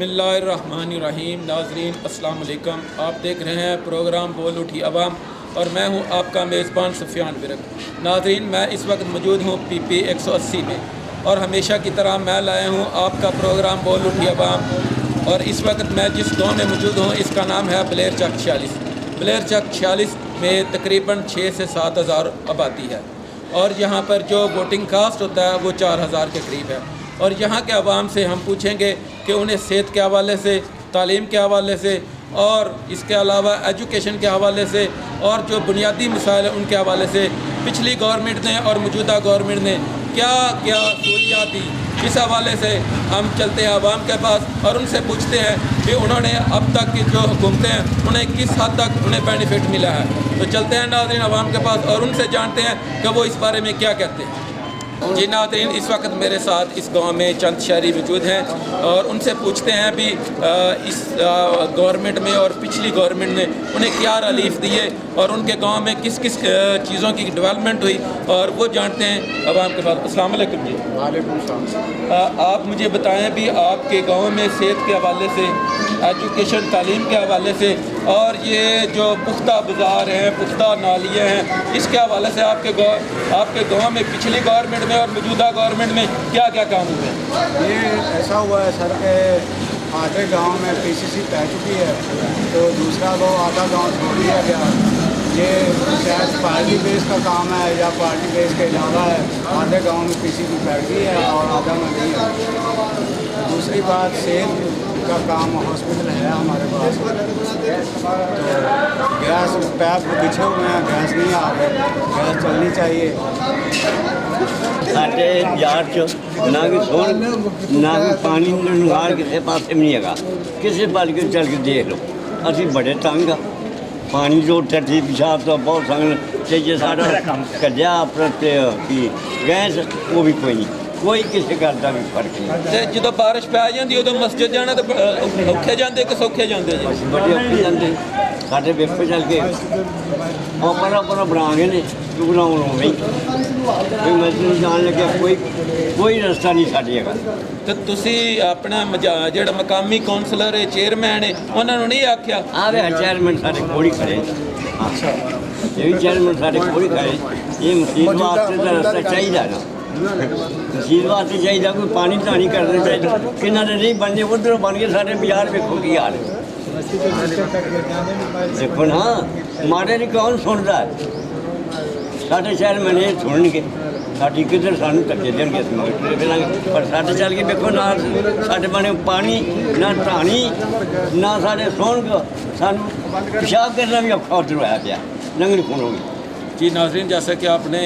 बिस्मिल्लाहिर्रहमानिर्रहीम। नाज़रीन अस्सलाम वालेकुम। आप देख रहे हैं प्रोग्राम बोल उठी अवाम और मैं हूं आपका मेज़बान सुफियान विरक। नाज़रीन, मैं इस वक्त मौजूद हूं PP 180 में और हमेशा की तरह मैं लाया हूं आपका प्रोग्राम बोल उठी अवाम। और इस वक्त मैं जिस गाँव में मौजूद हूँ इसका नाम है बलेर चक 46। बलेर चक 46 में तकरीबन 6 से 7 हज़ार आबादी है और यहाँ पर जो वोटिंग कास्ट होता है वो 4,000 के करीब है। और यहाँ के अवाम से हम पूछेंगे कि उन्हें सेहत के हवाले से, तालीम के हवाले से और इसके अलावा एजुकेशन के हवाले से और जो बुनियादी मसाइल हैं उनके हवाले से पिछली गवर्नमेंट ने और मौजूदा गवर्नमेंट ने क्या क्या सहूलियात दी, इस हवाले से हम चलते हैं अवाम के पास और उनसे पूछते हैं कि उन्होंने अब तक की जो हुकूमतें हैं उन्हें किस हद तक उन्हें बेनिफिट मिला है। तो चलते हैं नाज़रीन अवाम के पास और उनसे जानते हैं कि वो इस बारे में क्या कहते हैं। जी नाज़रीन, इस वक्त मेरे साथ इस गांव में चंद शहरी मौजूद हैं और उनसे पूछते हैं भी इस गवर्नमेंट में और पिछली गवर्नमेंट ने उन्हें क्या रिलीफ दिए और उनके गांव में किस किस चीज़ों की डेवलपमेंट हुई और वो जानते हैं अवाम के पास। अस्सलाम वालेकुम जी। वालेकुम सलाम। आप मुझे बताएं भी आपके गांव में सेहत के हवाले से, एजुकेशन तालीम के हवाले से और ये जो पुख्ता बाज़ार हैं, पुख्ता नालियाँ हैं, इसके हवाले से आपके गाँव में पिछली गवर्नमेंट और मौजूदा गवर्नमेंट में क्या क्या काम हुए? ये ऐसा हुआ है सर के आधे गांव में PCC पै चुकी है तो दूसरा गांव आधा गांव छोड़ दिया गया। ये शायद पार्टी बेस का काम है या पार्टी बेस के अलावा है। आधे गांव में PCC बैठ गई है और आधा में नहीं है। दूसरी बात, सेहत का काम हॉस्पिटल है हमारे पास, तो गैस पैप बिछे हुए हैं, गैस नहीं आ रही, गैस चलनी चाहिए। साढ़े यार ना कि सोन ना कि पानी लंगार किसी पास भी नहीं है। किसी पाल के चल के देख लो, असी बड़े तंग आ। पानी जो टट्टी पेशाब तो बहुत संग चाहिए सारा कजा की गैस वो भी कोई नहीं, कोई किसी घर का भी फर्क नहीं। जो बारिश पै जाती उदो मस्जिद जाना तो औखे जाते कि सौखे जाते जी? बड़े औखे जाते साढ़े बेफे चल के अपना अपना बना गए ने बनाने नहीं कोई मस्जिद जान लगे, कोई रास्ता नहीं साढ़े है। तो तुसी अपना जो मकामी कौंसलर है, चेयरमैन है, उन्होंने नहीं आख्या? आवे चेयरमैन साढ़े कोड़ी खड़े, ये भी चेयरमैन साढ़े कोड़ी खड़े। ये मसीत वास्ते तो रास्ता चाहिए ना, मसीत वास्ते चाहिए कोई पानी धानी करना चाहिए। कि नहीं बनने उधर बन के साढ़े बाजार वेखो की हाल देखो ना, माड़े नहीं कौन सुनता है। साढ़े शहर में नहीं सुनगे, साड़ी किधर सानू धक्के देंगे पर साढ़े चल के देखो ना साढ़े बने पानी ना ढाणी ना साढ़े सोन सानू पेशाब करना भी औखा उधर होया पाया, लंगड़ी खून होगी। जी नाज़रीन, जैसा कि आपने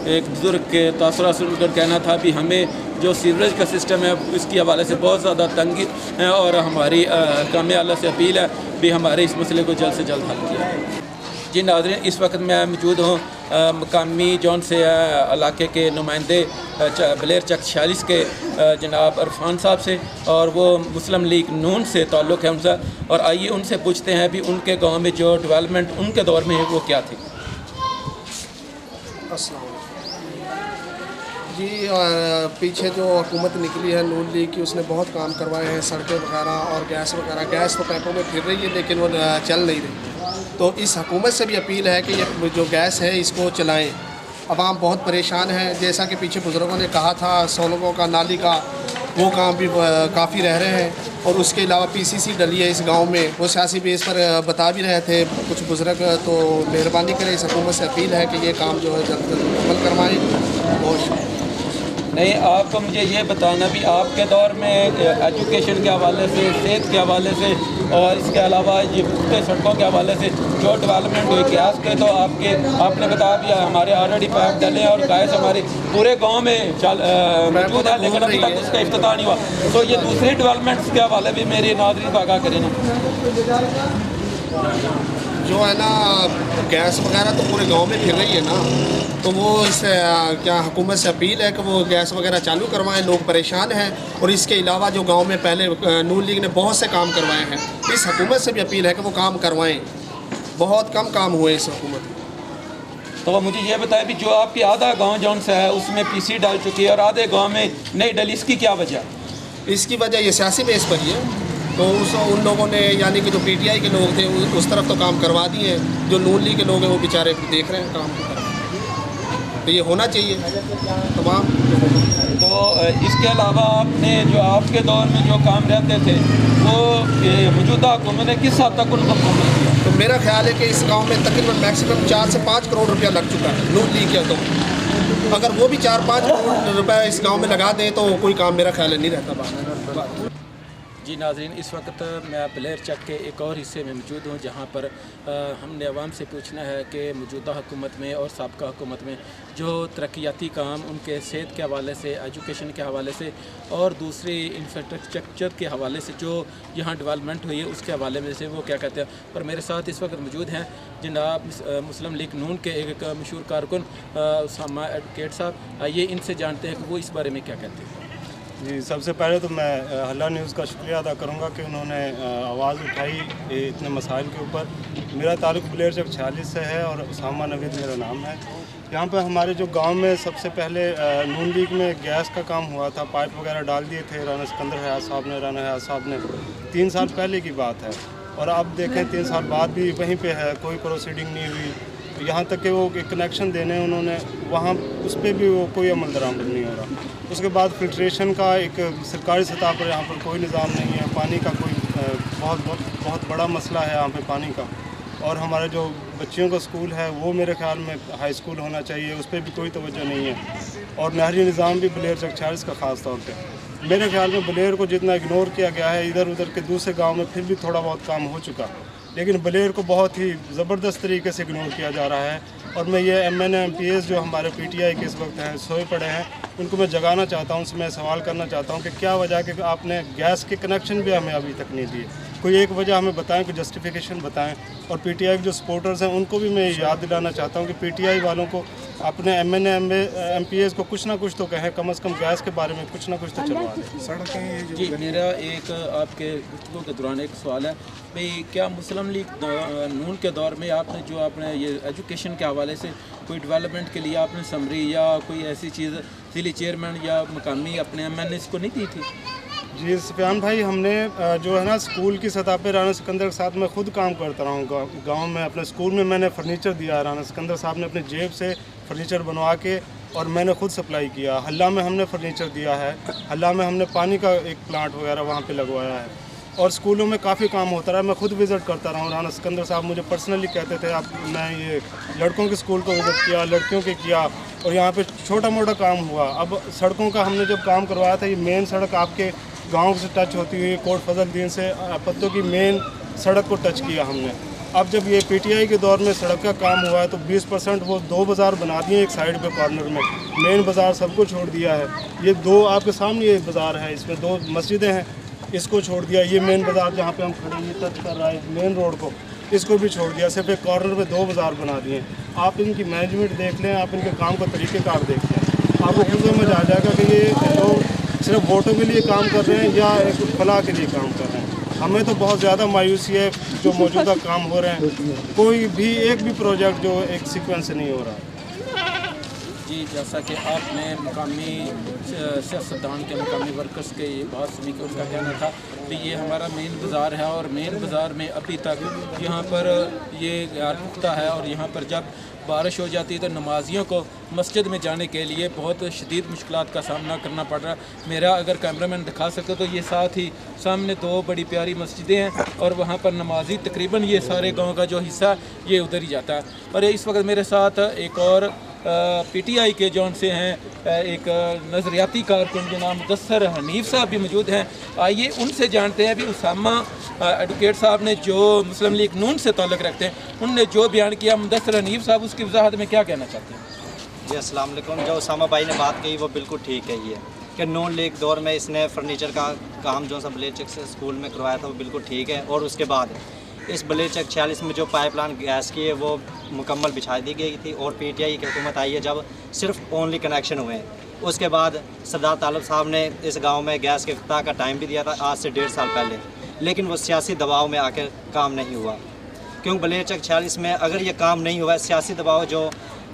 एक बुज़ुर्ग के तासुरात सुनकर कहना था भी हमें जो सीवरेज का सिस्टम है इसकी हवाले से बहुत ज़्यादा तंगी है और हमारी काम आला से अपील है भी हमारे इस मसले को जल्द से जल्द हल किया। जी नाज़रीन, इस वक्त मैं मौजूद हूँ मकामी जौन से इलाके के नुमाइंदे बलेर चक 46 के जनाब इरफान साहब से और वो मुस्लिम लीग नून से ताल्लुक़ है उनसे, और आइए उनसे पूछते हैं भी उनके गाँव में जो डेवलपमेंट उनके दौर में है वो क्या थी। जी, पीछे जो हुकूमत निकली है नून लीग की, उसने बहुत काम करवाए हैं, सड़कें वगैरह और गैस वगैरह। गैस तो पैपों में फिर रही है लेकिन वो चल नहीं रही। तो इस हुकूमत से भी अपील है कि ये जो गैस है इसको चलाएं। अवाम बहुत परेशान है, जैसा कि पीछे बुज़ुर्गों ने कहा था, सोलंगों का नाली का वो काम भी काफ़ी रह रहे हैं। और उसके अलावा PCC डली है इस गांव में, वो सियासी बेस पर बता भी रहे थे कुछ बुज़ुर्ग। तो मेहरबानी करें, इस हुकूमत से अपील है कि ये काम जो है जल्द अमल करवाएँ। और नहीं, आपको मुझे ये बताना भी आपके दौर में एजुकेशन के हवाले से, सेहत के हवाले से और इसके अलावा ये पुख्ते सड़कों के हवाले से जो डेवलपमेंट हुई गैस के, तो आपने बता दिया हमारे ऑलरेडी पाइप डले और गैस हमारे पूरे गांव में मौजूद है लेकिन अभी तक उसका इफ्तिताह नहीं हुआ। तो ये दूसरी डेवलपमेंट्स के हवाले भी मेरे नाज़रीन को आगाह करें ना। जो है ना गैस वगैरह तो पूरे गांव में फिर रही है ना, तो वो इससे क्या हुकूमत से अपील है कि वो गैस वगैरह चालू करवाएं। लोग परेशान हैं और इसके अलावा जो गांव में पहले नून लीग ने बहुत से काम करवाए हैं, इस हुकूमत से भी अपील है कि वो काम करवाएं। बहुत कम काम हुए इस हुकूमत में। तो मुझे ये बताएं भी जो आपकी आधा गांव जौन सा है उसमें PC डाल चुकी है और आधे गांव में नहीं डली, इसकी क्या वजह? इसकी वजह ये सियासी बेस पर ही है। तो उन लोगों ने यानी कि जो PTI के लोग थे उस तरफ तो काम करवा दिए हैं, जो नून लीग के लोग हैं वो बेचारे देख रहे हैं काम की तरफ। तो ये होना चाहिए तमाम लोगों को। तो इसके अलावा आपने जो आपके दौर में जो काम रहते थे वो मौजूदा हुकूमत ने किस हद तक उनको मुकम्मल किया? तो मेरा ख्याल है कि इस गांव में तकरीबन मैक्सिमम 4 से 5 करोड़ रुपया लग चुका है नून लीग के। तो अगर वो भी 4-5 करोड़ रुपया इस गांव में लगा दें तो कोई काम मेरा ख्याल है नहीं रहता बाहर। जी नाज़रीन, इस वक्त मैं बलेर चक के एक और हिस्से में मौजूद हूँ जहाँ पर हमने अवाम से पूछना है कि मौजूदा हुकूमत में और साबका हुकूमत में जो तरक्याती काम उनके सेहत के हवाले से, एजुकेशन के हवाले से और दूसरी इंफ्रास्ट्रक्चर के हवाले से जो यहाँ डेवलपमेंट हुई है उसके हवाले में से वो क्या कहते हैं। और मेरे साथ इस वक्त मौजूद हैं जनाब मुस्लिम लीग नून के एक मशहूर कारकुन उसामा एडवोकेट साहब। आइए इनसे जानते हैं कि वो इस बारे में क्या कहते हैं। जी, सबसे पहले तो मैं हल्ला न्यूज़ का शुक्रिया अदा करूंगा कि उन्होंने आवाज़ उठाई इतने मसाइल के ऊपर। मेरा ताल्लुक़ बलेर चक 46 से है और उसामा नवीद मेरा नाम है। यहाँ पर हमारे जो गांव में सबसे पहले नून लीग में गैस का काम हुआ था, पाइप वगैरह डाल दिए थे राना सिकंदर हयात साहब ने 3 साल पहले की बात है। और अब देखें 3 साल बाद भी वहीं पे है, कोई प्रोसीडिंग नहीं हुई। यहाँ तक कि वो कनेक्शन देने उन्होंने वहाँ उस पर भी वो कोई अमल दरामद नहीं हो रहा। उसके बाद फिल्ट्रेशन का एक सरकारी सतह पर यहाँ पर कोई निज़ाम नहीं है। पानी का कोई बहुत बड़ा मसला है यहाँ पे पानी का। और हमारे जो बच्चियों का स्कूल है वो मेरे ख्याल में हाई स्कूल होना चाहिए, उस पर भी कोई तवज्जो नहीं है। और नहरी निज़ाम भी बलेर चक 46 का ख़ास तौर पर मेरे ख्याल में बलेर को जितना इग्नोर किया गया है, इधर उधर के दूसरे गाँव में फिर भी थोड़ा बहुत काम हो चुका, लेकिन बलेर को बहुत ही ज़बरदस्त तरीके से इग्नोर किया जा रहा है। और मैं ये MNA MPs जो हमारे PTI के इस वक्त हैं सोए पड़े हैं, उनको मैं जगाना चाहता हूँ, उनसे मैं सवाल करना चाहता हूँ कि क्या वजह कि आपने गैस के कनेक्शन भी हमें अभी तक नहीं दिए। कोई एक वजह हमें बताएं, कोई जस्टिफिकेशन बताएं। और PTI के जो सपोर्टर्स हैं उनको भी मैं याद दिलाना चाहता हूँ कि PTI वालों को अपने MNA MPs को कुछ ना कुछ तो कहें, कम से कम गैस के बारे में कुछ ना कुछ तो चलवा दें। जी, मेरा एक आपके गुफ्तगू के दौरान एक सवाल है भाई, क्या मुस्लिम लीग नून के दौर में आपने ये एजुकेशन के हवाले से कोई डेवलपमेंट के लिए आपने समरी या कोई ऐसी चीज़ ज़िली चेयरमैन या मकामी अपने MNAs को नहीं दी थी? जी सुफियान भाई, हमने जो है ना स्कूल की सतह पे राना सिकंदर के साथ मैं खुद काम करता रहा हूँ। गाँव में अपने स्कूल में मैंने फर्नीचर दिया, राना सिकंदर साहब ने अपनी जेब से फर्नीचर बनवा के और मैंने खुद सप्लाई किया। हल्ला में हमने फर्नीचर दिया है, हल्ला में हमने पानी का एक प्लांट वगैरह वहाँ पे लगवाया है। और स्कूलों में काफ़ी काम होता रहा, मैं खुद विज़िट करता रहा हूँ। राना सिकंदर साहब मुझे पर्सनली कहते थे आप, मैं ये लड़कों के स्कूल को विज़िट किया, लड़कियों के किया, और यहाँ पे छोटा मोटा काम हुआ। अब सड़कों का हमने जब काम करवाया था, ये मेन सड़क आपके गांव से टच होती हुई कोट फजलदीन से पत्तों की मेन सड़क को टच किया हमने। अब जब ये PTI के दौर में सड़क का काम हुआ है तो 20% वो 2 बाज़ार बना दिए एक साइड पे कॉर्नर में, मेन बाज़ार सबको छोड़ दिया है। ये 2 आपके सामने ये बाज़ार है, इसमें 2 मस्जिदें हैं, इसको छोड़ दिया। ये मेन बाज़ार जहाँ पे हम खड़े हैं टच कर रहा है मेन रोड को, इसको भी छोड़ दिया। सिर्फ एक कॉर्नर में 2 बाज़ार बना दिए। आप इनकी मैनेजमेंट देख लें, आप इनके काम का तरीक़ेकार देख लें, आपको खुद समझ आ जाएगा कि ये लोग सिर्फ वोटों के लिए काम कर रहे हैं या एक फलाह के लिए काम कर रहे हैं। हमें तो बहुत ज़्यादा मायूसी है जो मौजूदा काम हो रहे हैं, कोई भी एक भी प्रोजेक्ट जो एक सीक्वेंस से नहीं हो रहा है। जी, जैसा कि आपने मुकामी सियासतदान के मुकामी वर्कर्स के ये बात सुनी कि उनका कहना था कि ये हमारा मेन बाज़ार है और मेन बाज़ार में अभी तक यहाँ पर ये गैर पुख्ता है और यहाँ पर जब बारिश हो जाती है तो नमाजियों को मस्जिद में जाने के लिए बहुत शदीद मुश्किलात का सामना करना पड़ रहा है। मेरा अगर कैमरामैन दिखा सके तो ये साथ ही सामने 2 बड़ी प्यारी मस्जिदें हैं और वहाँ पर नमाजी तकरीबन ये सारे गांव का जो हिस्सा ये उधर ही जाता है। और इस वक्त मेरे साथ एक और PTI के जौन से हैं एक नज़रियाती कारकुन जनाब मुदस्सर हनीफ साहब भी मौजूद हैं। आइए उनसे जानते हैं। अभी उसामा एडवोकेट साहब ने जो मुस्लिम लीग नून से ताल्लुक़ रखते हैं उनने जो बयान किया, मुदस्सर हनीफ साहब उसकी वजाहत में क्या कहना चाहते हैं? जी अस्सलाम वालेकुम। जो उसामा भाई ने बात कही वो बिल्कुल ठीक है ही है कि नून लीग दौर में इसने फर्नीचर का काम जो सा बलेर चक से स्कूल में करवाया था वो बिल्कुल ठीक है। और उसके बाद इस बलेर चक 46 में जो पाइपलाइन गैस की है वो मुकम्मल बिछा दी गई थी और PTI की हुकूमत आई है जब सिर्फ ओनली कनेक्शन हुए हैं। उसके बाद सरदार तालब साहब ने इस गांव में गैस के इफ्ताह का टाइम भी दिया था आज से 1.5 साल पहले, लेकिन वो सियासी दबाव में आकर काम नहीं हुआ। क्योंकि बलेर चक 46 में अगर ये काम नहीं हुआ, सियासी दबाव जो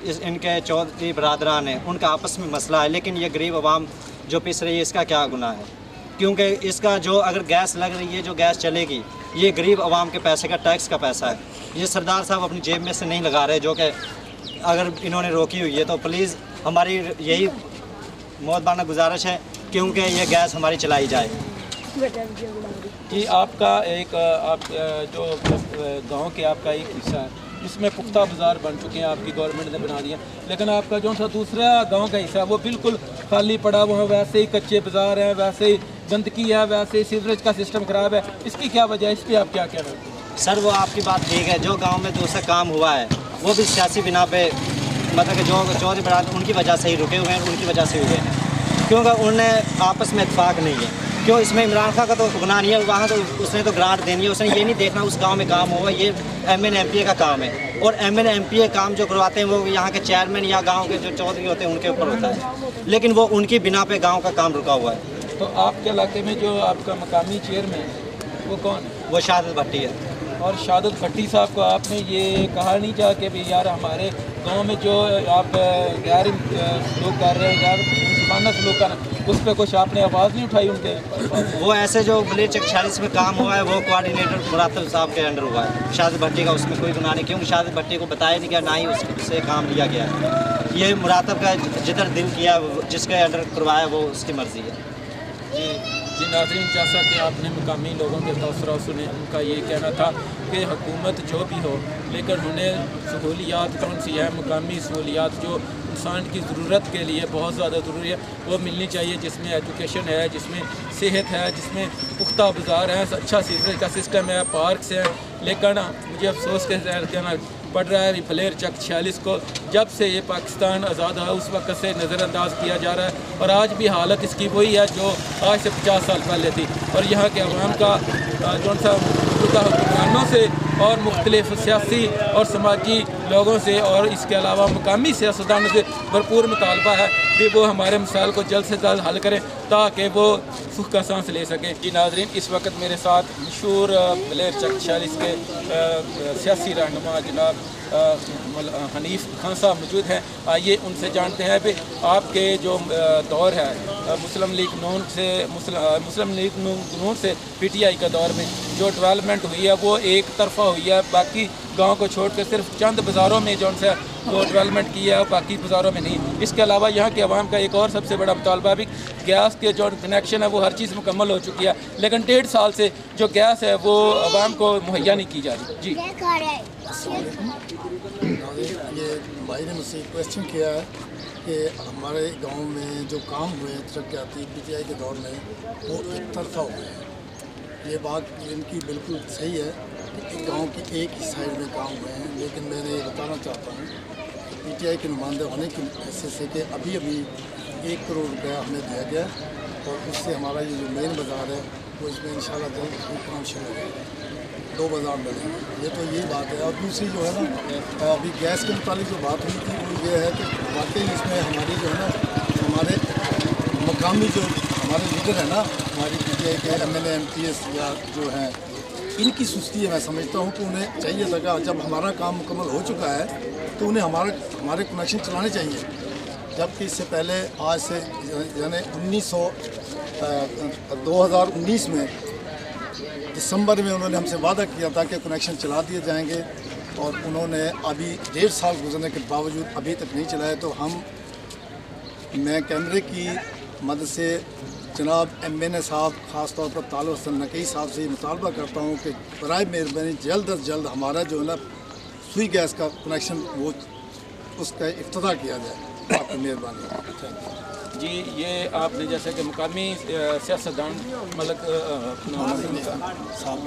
इनके चौधरी बरादरान हैं उनका आपस में मसला है, लेकिन ये गरीब आवाम जो पिस रही है इसका क्या गुनाह है? क्योंकि इसका जो अगर गैस लग रही है, जो गैस चलेगी, ये गरीब आवाम के पैसे का, टैक्स का पैसा है। ये सरदार साहब अपनी जेब में से नहीं लगा रहे, जो कि अगर इन्होंने रोकी हुई है तो प्लीज़ हमारी यही मोहब्बाना गुजारिश है क्योंकि ये गैस हमारी चलाई जाए। कि आपका एक आप जो गांव के आपका एक हिस्सा है जिसमें पुख्ता बाज़ार बन चुके हैं, आपकी गवर्नमेंट ने बना दिया, लेकिन आपका जो सा दूसरा गांव का हिस्सा है वो बिल्कुल खाली पड़ा हुआ है, वैसे ही कच्चे बाज़ार हैं, वैसे ही गंदगी है, वैसे ही सीवरेज का सिस्टम ख़राब है। इसकी क्या वजह है, इस पर आप क्या कह रहे हैं? सर वो आपकी बात ठीक है, जो गांव में दूसरा काम हुआ है वो भी सियासी बिना पे, मतलब कि जो चौधरी बरादर उनकी वजह से ही रुके हुए हैं, उनकी वजह से हुए हैं, क्योंकि उन्हें आपस में इत्फाक नहीं है। क्यों, इसमें इमरान खान का तो गुनाह नहीं है, वहाँ तो उसने तो ग्रांट देनी है, उसने ये नहीं देखना उस गांव में काम हुआ, ये MN MPA का काम है। और MN MPA काम जो करवाते हैं वो यहाँ के चेयरमैन या गांव के जो चौधरी होते हैं उनके ऊपर होता है, लेकिन वो उनकी बिना पे गांव का काम रुका हुआ है। तो आपके इलाके में जो आपका मकामी चेयरमैन है वो कौन है? वो शहादत भट्टी है। और शहादत भट्टी साहब को आपने ये कहा नहीं चाह कि भी यार हमारे गांव में जो आप गैर सलूक कर रहे हैं, गैर मुसलमाना सलूक कर रहे हैं, उस पर कुछ आपने आवाज़ नहीं उठाई उनके? वो ऐसे जो ब्लेड चेक 46 में काम हुआ है वो कोऑर्डिनेटर मुरातब साहब के अंडर हुआ है, शहादत भट्टी का उसमें कोई गुनाह नहीं, क्योंकि शहादत भट्टी को बताया नहीं गया, ना ही उससे काम लिया गया है। ये मुरातब का जिधर दिल किया जिसके अंडर करवाया वो उसकी मर्ज़ी है। जी नाज़रीन, जैसा कि आपने मुकामी लोगों के तबसरा सुने, उनका ये कहना था कि हुकूमत जो भी हो लेकिन उन्हें सहूलियात कौन सी है, मुकामी सहूलियात जो इंसान की ज़रूरत के लिए बहुत ज़्यादा ज़रूरी है वो मिलनी चाहिए, जिसमें एजुकेशन है, जिसमें सेहत है, जिसमें पुख्ता बाज़ार है, अच्छा सीवरेज का सिस्टम है, पार्क्स हैं। लेकिन मुझे अफसोस के कहना पड़ रहा है फ्लेयर चक 46 को जब से ये पाकिस्तान आज़ाद है उस वक्त से नज़रअंदाज किया जा रहा है, और आज भी हालत इसकी वही है जो आज से 50 साल पहले थी। और यहाँ के अवाम का जो सा हुक्मरानों से और मुख्तलिफ सियासी और समाजी लोगों से और इसके अलावा मुकामी सियासतदानों से भरपूर मुतालबा है कि वो हमारे मसाइल को जल्द से जल्द हल करें ताकि वो सुख का सांस ले सकें। जी नाज़रीन, इस वक्त मेरे साथ मशहूर फ्लेयर चक 46 के सियासी रहनुमा जनाब हनीफ खान साहब मौजूद हैं। आइए उनसे जानते हैं कि आपके जो दौर है मुस्लिम लीग नून से PTI का दौर में जो डेवलपमेंट हुई है वो एक तरफा हुई है, बाकी गांव को छोड़कर सिर्फ चंद बाज़ारों में जो है वो डेवलपमेंट किया है, बाकी बाज़ारों में नहीं। इसके अलावा यहाँ के अवाम का एक और सबसे बड़ा मुतालबा भी गैस के जो कनेक्शन है वो हर चीज़ मुकम्मल हो चुकी है, लेकिन 1.5 साल से जो गैस है वो अवाम को मुहैया नहीं की जा रही। जी ये भाई ने मुझसे क्वेश्चन किया है कि हमारे गांव में जो काम हुए तरक्याती PTI के दौर में वो एक तरफा हुए हैं। ये बात इनकी बिल्कुल सही है कि गांव की एक ही साइड में काम हुए हैं, लेकिन मैं ये बताना चाहता हूँ कि PTI के नुमाइंदे होने की हैसियत से कि अभी 1 करोड़ रुपया हमें दिया गया और उससे हमारा ये जो मेन बाज़ार है वो इसमें इंशाल्लाह जल्द ही काम शुरू हो जाएगा, 2 बाज़ार बनेंगे। ये तो यही बात है। और दूसरी जो है ना, अभी गैस के मुताबिक जो बात हुई थी वो ये है कि वाकई इसमें हमारी जो है ना, हमारे मकामी जो हमारे लीडर है ना, हमारी PTI के MN MPS या जो हैं, इनकी सुस्ती है। मैं समझता हूँ कि उन्हें चाहिए था कि जब हमारा काम मुकम्मल हो चुका है तो उन्हें हमारे कनेक्शन चलाने चाहिए, जबकि इससे पहले आज से यानी 2019 में दिसंबर में उन्होंने हमसे वादा किया था कि कनेक्शन चला दिए जाएंगे, और उन्होंने अभी 1.5 साल गुजरने के बावजूद अभी तक नहीं चलाए। तो मैं कैमरे की मदद से जनाब MN साहब ख़ास तौर पर तालिब हसन नकई साहब से मुतालबा करता हूँ कि बराए मेहरबानी जल्द अज जल्द हमारा जो है ना सुई गैस का कनेक्शन वो उसका इफ्तिताह किया जाए। आपकी मेहरबानी। जी, ये आपने जैसे कि मुकामी सियासतदान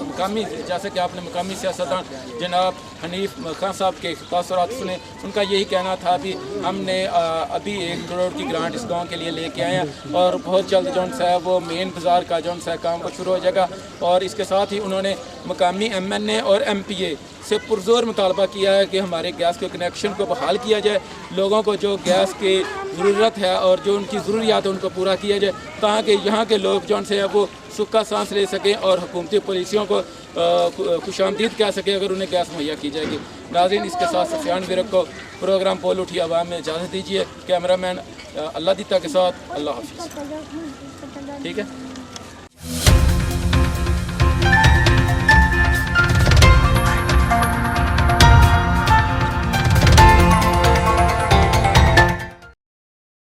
मुकामी जैसे कि आपने मुकामी सियासतदान जनाब हनीफ खान साहब के तासुरात सुने, उनका यही कहना था कि हमने अभी 1 करोड़ की ग्रांट इस गांव के लिए लेके आए हैं और बहुत जल्द जो है वो मेन बाज़ार का जो है काम वो शुरू हो जाएगा। और इसके साथ ही उन्होंने मुकामी MNA और MPA से पुरजोर मुतालबा किया है कि हमारे गैस के कनेक्शन को बहाल किया जाए, लोगों को जो गैस की ज़रूरत है और जो उनकी ज़रूरियात है उनको पूरा किया जाए, ताकि यहाँ के लोग जो है वो सुख का सांस ले सकें और हुकूमती पॉलिसियों को खुशामदीद कह सकें अगर उन्हें गैस मुहैया की जाएगी। नाज़रीन, इसके साथ सफियान विरक को प्रोग्राम पोल उठी आवाम में इजाज़त दीजिए। कैमरामैन अल्लाह दीता के साथ अल्लाह हाफ़िज़। ठीक है।